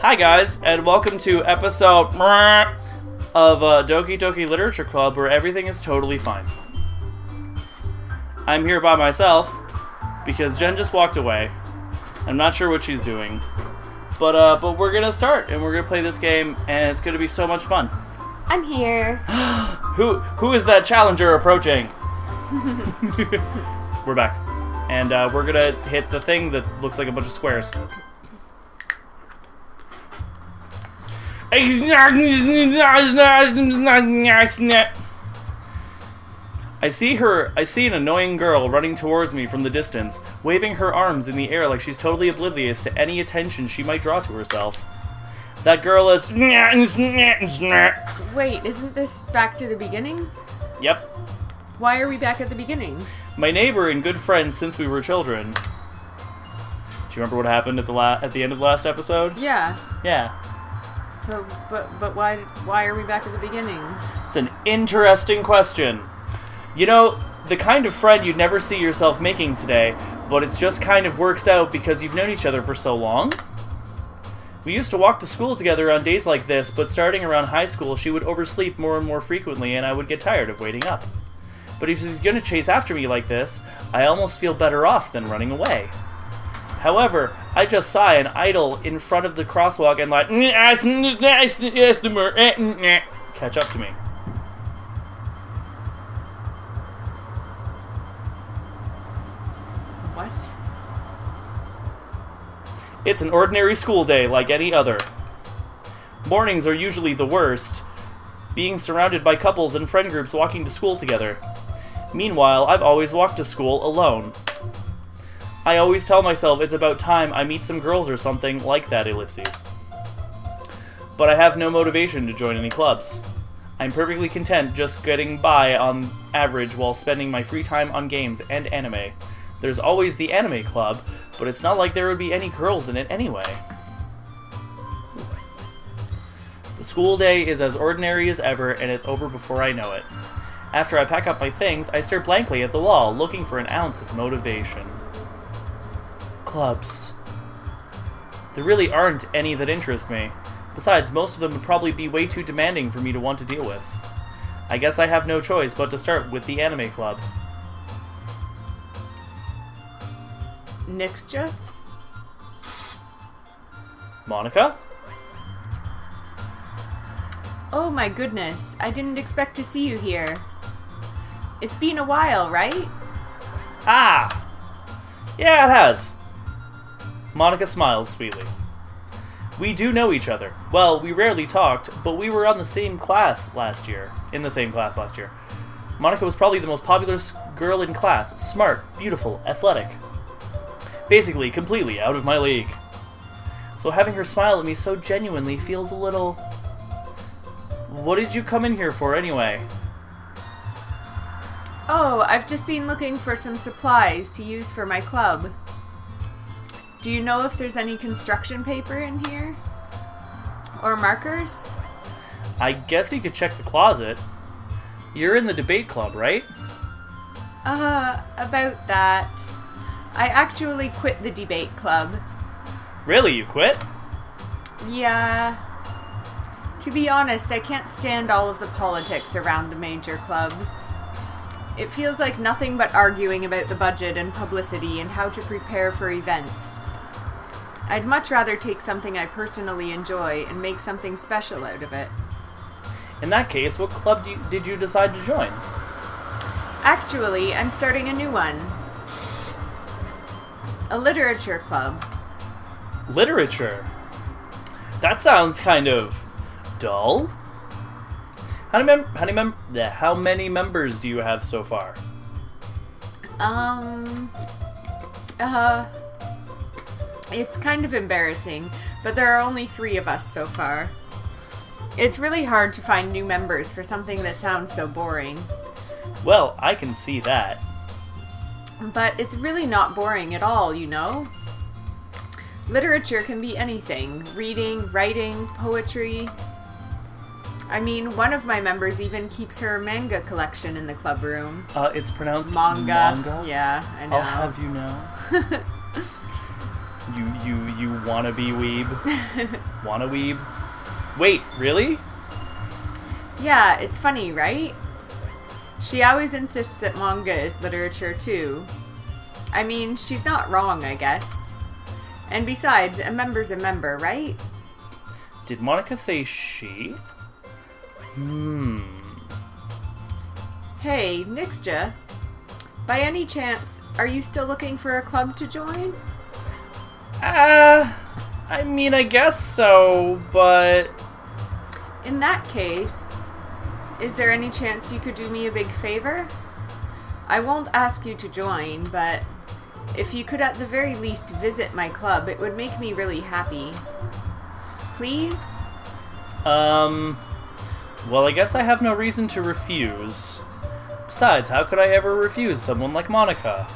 Hi guys, and welcome to episode of Doki Literature Club, where everything is totally fine. I'm here by myself because Jen just walked away. I'm not sure what she's doing, but we're gonna start and we're gonna play this game, and it's gonna be so much fun. I'm here. Who is that challenger approaching? We're back, and we're gonna hit the thing that looks like a bunch of squares. I see an annoying girl running towards me from the distance, waving her arms in the air like she's totally oblivious to any attention she might draw to herself. That girl is... Wait, isn't this back to the beginning? Yep. Why are we back at the beginning? My neighbor and good friend since we were children. Do you remember what happened at the end of the last episode? Yeah. Yeah. So, but why are we back at the beginning? It's an interesting question. You know, the kind of friend you'd never see yourself making today, but it just kind of works out because you've known each other for so long. We used to walk to school together on days like this, but starting around high school, she would oversleep more and more frequently, and I would get tired of waiting up. But if she's gonna chase after me like this, I almost feel better off than running away. However, I just saw an idol in front of the crosswalk and catch up to me. What? It's an ordinary school day like any other. Mornings are usually the worst, being surrounded by couples and friend groups walking to school together. Meanwhile, I've always walked to school alone. I always tell myself it's about time I meet some girls or something like that, ellipses. But I have no motivation to join any clubs. I'm perfectly content just getting by on average while spending my free time on games and anime. There's always the anime club, but it's not like there would be any girls in it anyway. The school day is as ordinary as ever, and it's over before I know it. After I pack up my things, I stare blankly at the wall, looking for an ounce of motivation. Clubs. There really aren't any that interest me. Besides, most of them would probably be way too demanding for me to want to deal with. I guess I have no choice but to start with the anime club. Nixja? Monica? Oh my goodness, I didn't expect to see you here. It's been a while, right? Ah! Yeah, it has. Monica smiles sweetly. We do know each other. Well, we rarely talked, but we were in the same class last year. Monica was probably the most popular girl in class. Smart, beautiful, athletic. Basically, completely out of my league. So having her smile at me so genuinely feels a little... What did you come in here for anyway? Oh, I've just been looking for some supplies to use for my club. Do you know if there's any construction paper in here? Or markers? I guess you could check the closet. You're in the debate club, right? About that. I actually quit the debate club. Really, you quit? Yeah. To be honest, I can't stand all of the politics around the major clubs. It feels like nothing but arguing about the budget and publicity and how to prepare for events. I'd much rather take something I personally enjoy and make something special out of it. In that case, what club did you decide to join? Actually, I'm starting a new one. A literature club. Literature? That sounds kind of dull. How many members do you have so far? It's kind of embarrassing, but there are only 3 of us so far. It's really hard to find new members for something that sounds so boring. Well, I can see that. But it's really not boring at all, you know? Literature can be anything. Reading, writing, poetry. I mean, one of my members even keeps her manga collection in the club room. It's pronounced manga. manga? Yeah, I know. I'll have you know. You wanna be weeb? Wanna weeb? Wait, really? Yeah, it's funny, right? She always insists that manga is literature too. I mean, she's not wrong, I guess. And besides, a member's a member, right? Did Monica say she? Hey, Nixja. By any chance, are you still looking for a club to join? I mean, I guess so, but... In that case, is there any chance you could do me a big favor? I won't ask you to join, but if you could at the very least visit my club, it would make me really happy. Please? Well, I guess I have no reason to refuse. Besides, how could I ever refuse someone like Monica?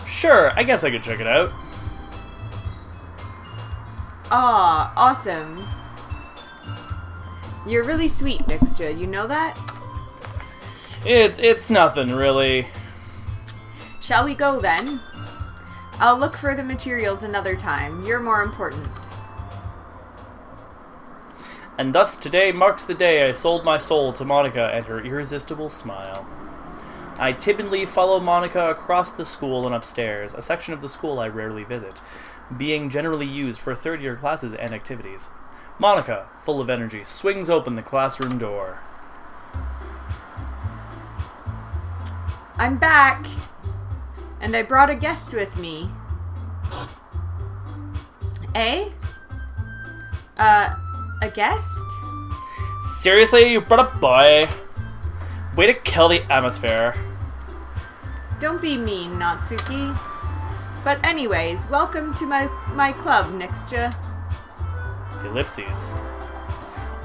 Sure, I guess I could check it out. Aw, awesome. You're really sweet, Nixja, you know that? It's nothing, really. Shall we go then? I'll look for the materials another time. You're more important. And thus today marks the day I sold my soul to Monica and her irresistible smile. I timidly follow Monica across the school and upstairs, a section of the school I rarely visit, being generally used for third-year classes and activities. Monica, full of energy, swings open the classroom door. I'm back! And I brought a guest with me. Eh? A guest? Seriously, you brought a boy? Way to kill the atmosphere. Don't be mean, Natsuki. But anyways, welcome to my club, Nixja. Ellipses.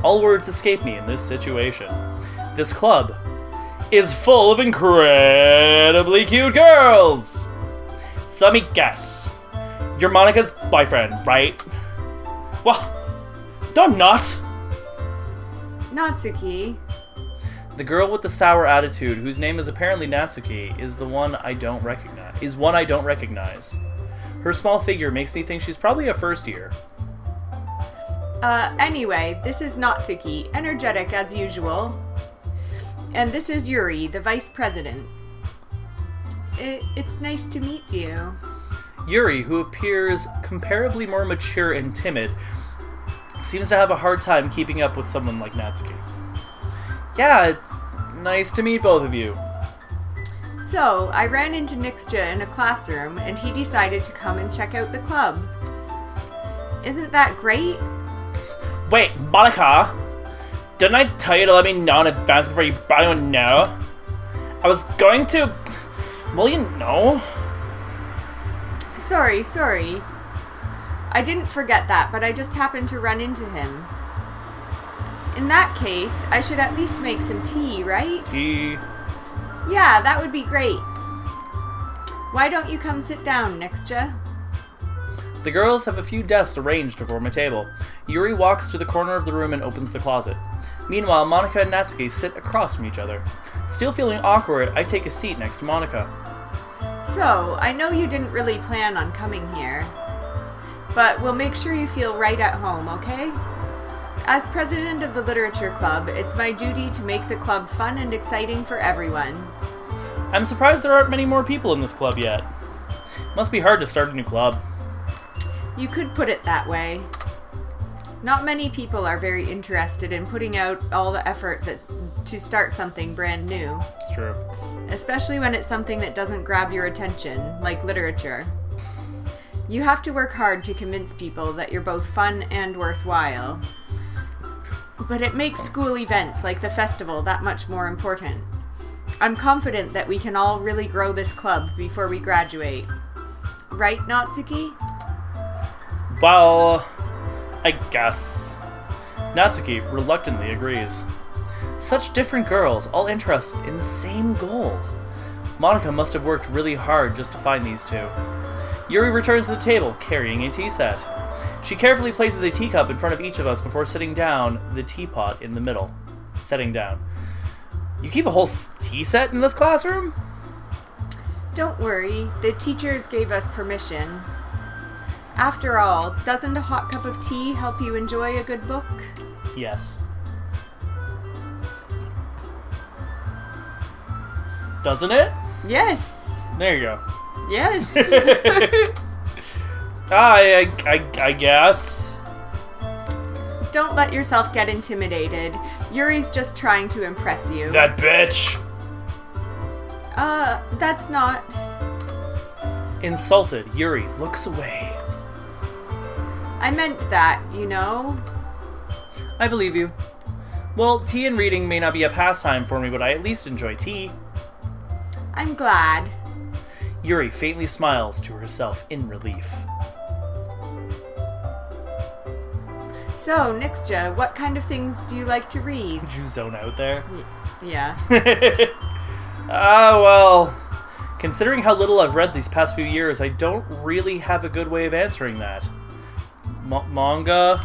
All words escape me in this situation. This club is full of incredibly cute girls! So let me guess. You're Monica's boyfriend, right? Well, don't not! Natsuki. The girl with the sour attitude, whose name is apparently Natsuki, is one I don't recognize. Her small figure makes me think she's probably a first year. Anyway, this is Natsuki, energetic as usual. And this is Yuri, the vice president. It's nice to meet you. Yuri, who appears comparably more mature and timid, seems to have a hard time keeping up with someone like Natsuki. Yeah, it's nice to meet both of you. So, I ran into Nixja in a classroom, and he decided to come and check out the club. Isn't that great? Wait, Monica! Didn't I tell you to let me know in advance before you brought anyone know? I was going to... Well, you know. Sorry. I didn't forget that, but I just happened to run into him. In that case, I should at least make some tea, right? Tea. Yeah, that would be great. Why don't you come sit down, Nixja? The girls have a few desks arranged before my table. Yuri walks to the corner of the room and opens the closet. Meanwhile, Monica and Natsuki sit across from each other. Still feeling awkward, I take a seat next to Monica. So, I know you didn't really plan on coming here, but we'll make sure you feel right at home, okay? As president of the Literature Club, it's my duty to make the club fun and exciting for everyone. I'm surprised there aren't many more people in this club yet. Must be hard to start a new club. You could put it that way. Not many people are very interested in putting out all the effort to start something brand new. It's true. Especially when it's something that doesn't grab your attention, like literature. You have to work hard to convince people that you're both fun and worthwhile. But it makes school events like the festival that much more important. I'm confident that we can all really grow this club before we graduate. Right, Natsuki? Well, I guess. Natsuki reluctantly agrees. Such different girls, all interested in the same goal. Monica must have worked really hard just to find these two. Yuri returns to the table, carrying a tea set. She carefully places a teacup in front of each of us before sitting down, the teapot in the middle. Setting down. You keep a whole tea set in this classroom? Don't worry, the teachers gave us permission. After all, doesn't a hot cup of tea help you enjoy a good book? Yes. Doesn't it? Yes. There you go. Yes. I guess. Don't let yourself get intimidated. Yuri's just trying to impress you. That bitch! That's not... Insulted, Yuri looks away. I meant that, you know? I believe you. Well, tea and reading may not be a pastime for me, but I at least enjoy tea. I'm glad. Yuri faintly smiles to herself in relief. So, Nixja, what kind of things do you like to read? Did you zone out there? Yeah. Well, considering how little I've read these past few years, I don't really have a good way of answering that. Manga?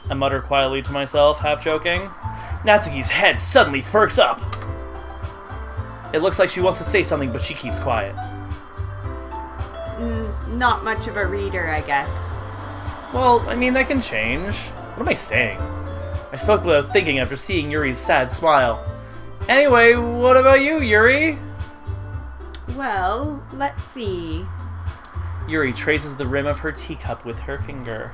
I mutter quietly to myself, half joking. Natsuki's head suddenly perks up. It looks like she wants to say something, but she keeps quiet. Not much of a reader, I guess. Well, I mean, that can change. What am I saying? I spoke without thinking after seeing Yuri's sad smile. Anyway, what about you, Yuri? Well, let's see. Yuri traces the rim of her teacup with her finger.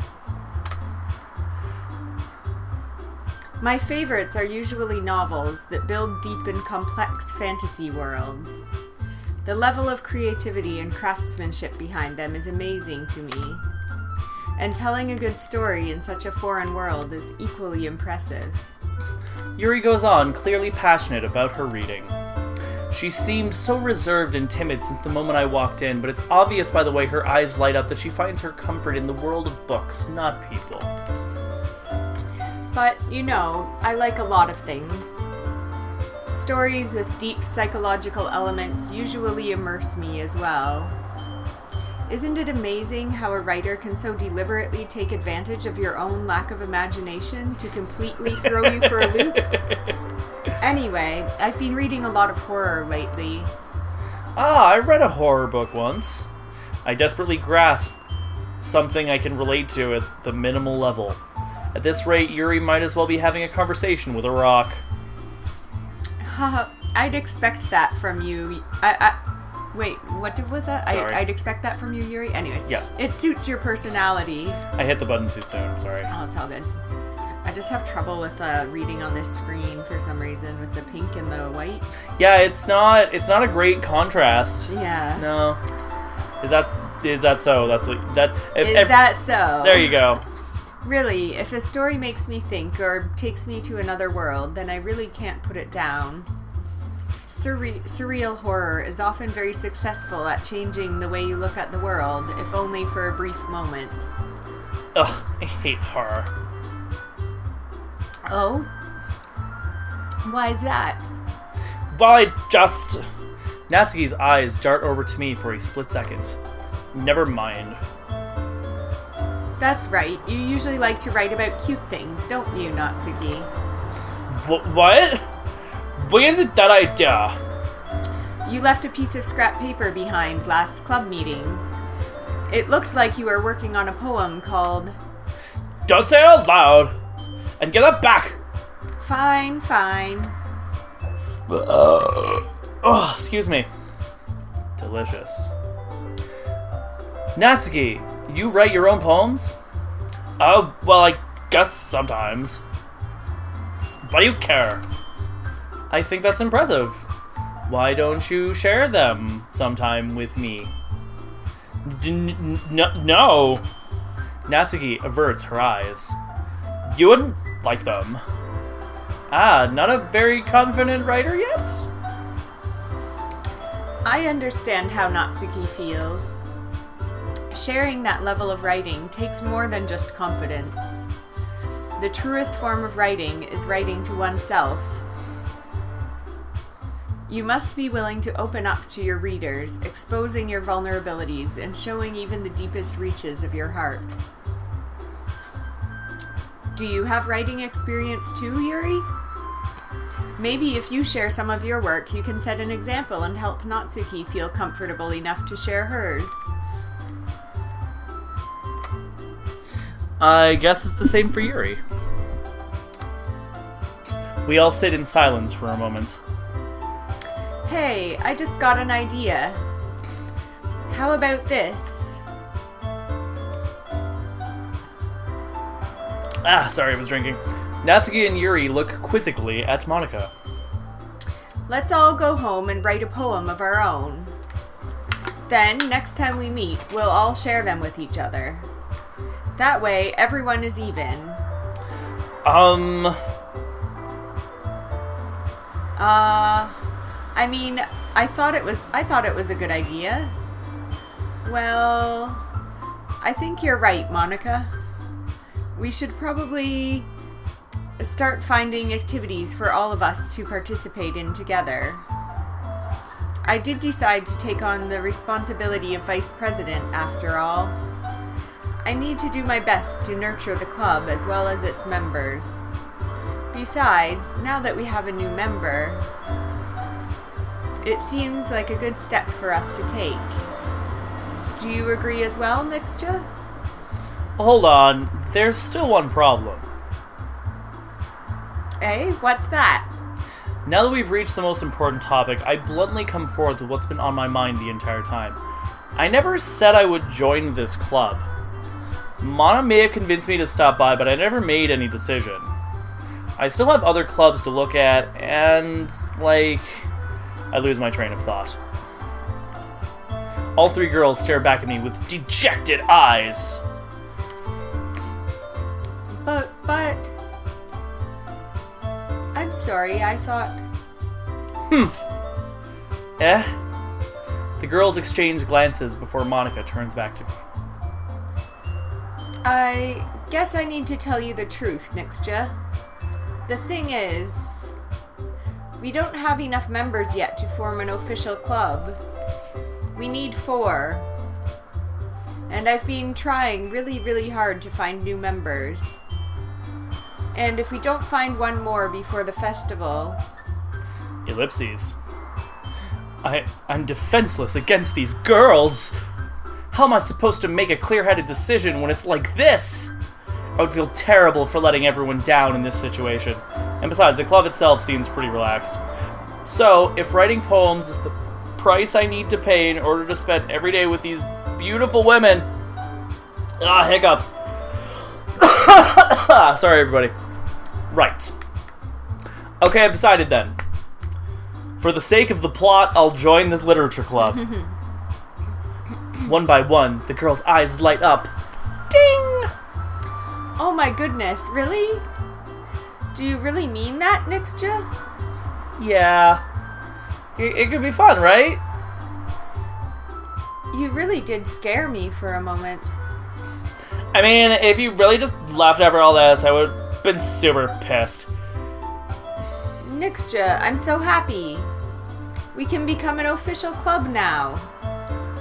My favorites are usually novels that build deep and complex fantasy worlds. The level of creativity and craftsmanship behind them is amazing to me. And telling a good story in such a foreign world is equally impressive. Yuri goes on, clearly passionate about her reading. She seemed so reserved and timid since the moment I walked in, but it's obvious by the way her eyes light up that she finds her comfort in the world of books, not people. But, you know, I like a lot of things. Stories with deep psychological elements usually immerse me as well. Isn't it amazing how a writer can so deliberately take advantage of your own lack of imagination to completely throw you for a loop? Anyway, I've been reading a lot of horror lately. I read a horror book once. I desperately grasp something I can relate to at the minimal level. At this rate, Yuri might as well be having a conversation with a rock. I'd expect that from you. Wait, what was that? Sorry. I'd expect that from you, Yuri? Anyways, Yeah. It suits your personality. I hit the button too soon, sorry. Oh, it's all good. I just have trouble with reading on this screen for some reason with the pink and the white. Yeah, it's not a great contrast. Yeah. No. Is that so? That's what that Is that so? There you go. Really, if a story makes me think or takes me to another world, then I really can't put it down. Surreal horror is often very successful at changing the way you look at the world, if only for a brief moment. Ugh, I hate horror. Oh? Why is that? Well, Natsuki's eyes dart over to me for a split second. Never mind. That's right. You usually like to write about cute things, don't you, Natsuki? What? Where is it that idea? You left a piece of scrap paper behind last club meeting. It looked like you were working on a poem called... Don't say it out loud! And give that back! Fine. Oh, excuse me. Delicious. Natsuki, you write your own poems? Oh, well, I guess sometimes. Why do you care? I think that's impressive. Why don't you share them sometime with me? No. Natsuki averts her eyes. You wouldn't like them. Not a very confident writer yet? I understand how Natsuki feels. Sharing that level of writing takes more than just confidence. The truest form of writing is writing to oneself. You must be willing to open up to your readers, exposing your vulnerabilities and showing even the deepest reaches of your heart. Do you have writing experience too, Yuri? Maybe if you share some of your work, you can set an example and help Natsuki feel comfortable enough to share hers. I guess it's the same for Yuri. We all sit in silence for a moment. Hey, I just got an idea. How about this? Sorry, I was drinking. Natsuki and Yuri look quizzically at Monica. Let's all go home and write a poem of our own. Then, next time we meet, we'll all share them with each other. That way, everyone is even. I mean, I thought it was a good idea. Well, I think you're right, Monica. We should probably start finding activities for all of us to participate in together. I did decide to take on the responsibility of vice president, after all. I need to do my best to nurture the club as well as its members. Besides, now that we have a new member, it seems like a good step for us to take. Do you agree as well, Nixja? Hold on, there's still one problem. Eh? What's that? Now that we've reached the most important topic, I bluntly come forward with what's been on my mind the entire time. I never said I would join this club. Mana may have convinced me to stop by, but I never made any decision. I still have other clubs to look at, and, I lose my train of thought. All three girls stare back at me with dejected eyes. But... I'm sorry, I thought... Eh? The girls exchange glances before Monica turns back to me. I guess I need to tell you the truth, Nixja. The thing is, we don't have enough members yet to form an official club. We need 4. And I've been trying really, really hard to find new members. And if we don't find one more before the festival... Ellipses. I'm defenseless against these girls! How am I supposed to make a clear-headed decision when it's like this? I would feel terrible for letting everyone down in this situation. And besides, the club itself seems pretty relaxed. So, if writing poems is the price I need to pay in order to spend every day with these beautiful women... hiccups. Sorry, everybody. Right. Okay, I've decided then. For the sake of the plot, I'll join the literature club. One by one, the girls' eyes light up. Ding! Oh my goodness, really? Do you really mean that, Nixja? Yeah. It could be fun, right? You really did scare me for a moment. I mean, if you really just left after all this, I would have been super pissed. Nixja, I'm so happy. We can become an official club now.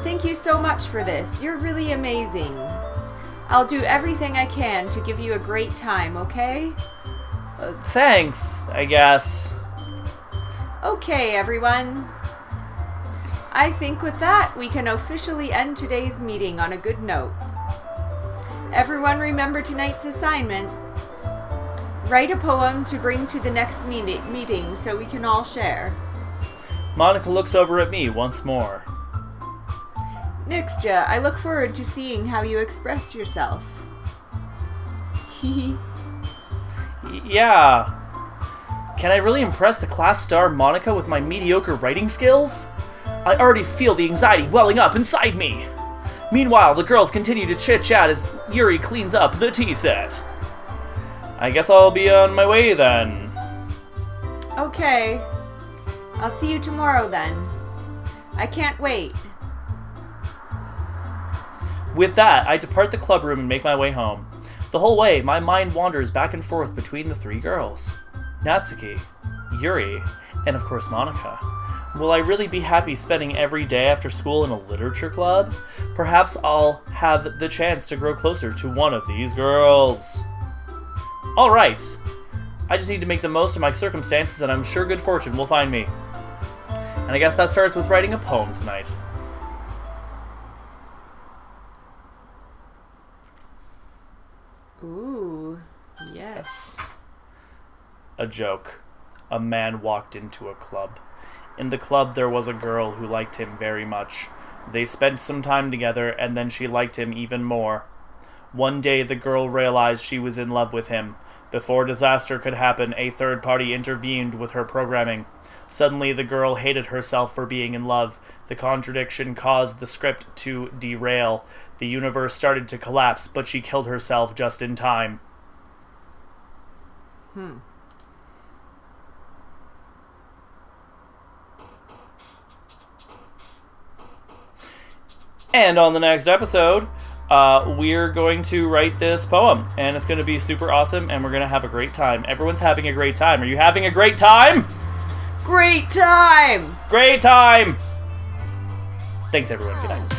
Thank you so much for this. You're really amazing. I'll do everything I can to give you a great time, okay? Thanks, I guess. Okay, everyone. I think with that, we can officially end today's meeting on a good note. Everyone remember tonight's assignment. Write a poem to bring to the next meeting so we can all share. Monica looks over at me once more. Nixja, I look forward to seeing how you express yourself. Hehe. Yeah. Can I really impress the class star Monica with my mediocre writing skills? I already feel the anxiety welling up inside me. Meanwhile, the girls continue to chit-chat as Yuri cleans up the tea set. I guess I'll be on my way then. Okay. I'll see you tomorrow then. I can't wait. With that, I depart the club room and make my way home. The whole way, my mind wanders back and forth between the three girls. Natsuki, Yuri, and of course Monica. Will I really be happy spending every day after school in a literature club? Perhaps I'll have the chance to grow closer to one of these girls. Alright, I just need to make the most of my circumstances and I'm sure good fortune will find me. And I guess that starts with writing a poem tonight. a joke. A man walked into a club. In the club there was a girl who liked him very much. They spent some time together, and then she liked him even more. One day the girl realized she was in love with him. Before disaster could happen, a third party intervened with her programming. Suddenly the girl hated herself for being in love. The contradiction caused the script to derail. The universe started to collapse, but she killed herself just in time. And on the next episode, we're going to write this poem, and it's going to be super awesome, and we're going to have a great time. Everyone's having a great time. Are you having a great time? Great time! Great time! Thanks, everyone. Good night.